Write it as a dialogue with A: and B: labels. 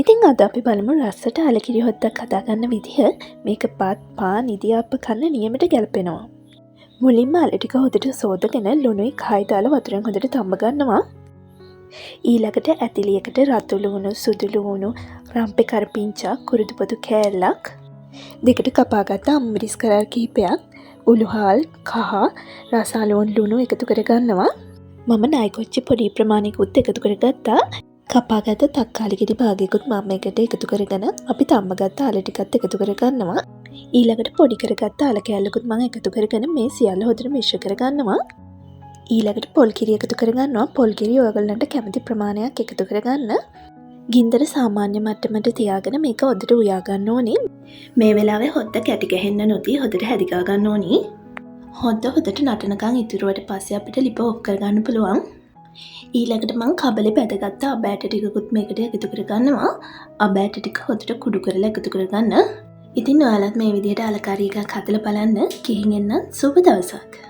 A: ඉතින් අද අපි බලමු රස්සට අලකිරි හොද්දක් හදාගන්න විදිහ. මේක පාන් ඉදියාප්ප කන්න නියමට ගැලපෙනවා. මුලින්ම අල ටික හොඳට සෝදගෙන ලුණුයි කයි දාලා වතුරෙන් හොඳට තම්බ ගන්නවා. ඊළඟට ඇතිලියකට රතු ලුණු, සුදු ලුණු, රම්පෙ කරපිංචා, කුරුදු පොතු කෑල්ලක්, දෙකට කපාගත්ත අම්මිරිස් කරල් කිහිපයක්, උළුහල්, කහ, රසාලෝන් ලුණු එකතු කර ගන්නවා. මම නයිකොච්චි පොඩි ප්‍රමාණයකුත් එකතු කරගත්තා. කපාගත්ත තක්කාලි ගෙඩි භාගයකුත් මම එකට එකතු කරගෙන අපි තම්බගත්ත අල ටිකත් එකතු කරගන්නවා. ඊළඟට පොඩි කරගත්ත අල කෑල්ලකුත් මම එකතු කරගෙන මේ සියල්ල හොඳට මිශ්‍ර කරගන්නවා. ඊළඟට පොල් කිරි එකතු කරගන්නවා. පොල් කිරි ඔයගොල්ලන්ට කැමති ප්‍රමාණයක් එකතු කරගන්න. ගින්දර සාමාන්‍ය මට්ටමට තියාගෙන මේක හොඳට උයා ගන්න ඕනේ. මේ වෙලාවේ හොද්ද කැටි ගහන්න නොදී හොඳට හැදිකා ගන්න ඕනේ. හොද්දට නටනකන් ඉතුරුවට පස්සේ අපිට ලිප ඔෆ් කරගන්න පුළුවන්. ඊළඟට මං කබලේ බැදගත්ත අබෑට ටිකකුත් මේකට එකතු කරගන්නවා. අබෑට ටික හොඳට කුඩු කරලා එකතු කරගන්න. ඉතින් ඔයාලත් මේ විදිහට අලකාරී එකක් හදලා බලන්න. ගිහින් එන්න සුබ දවසක්.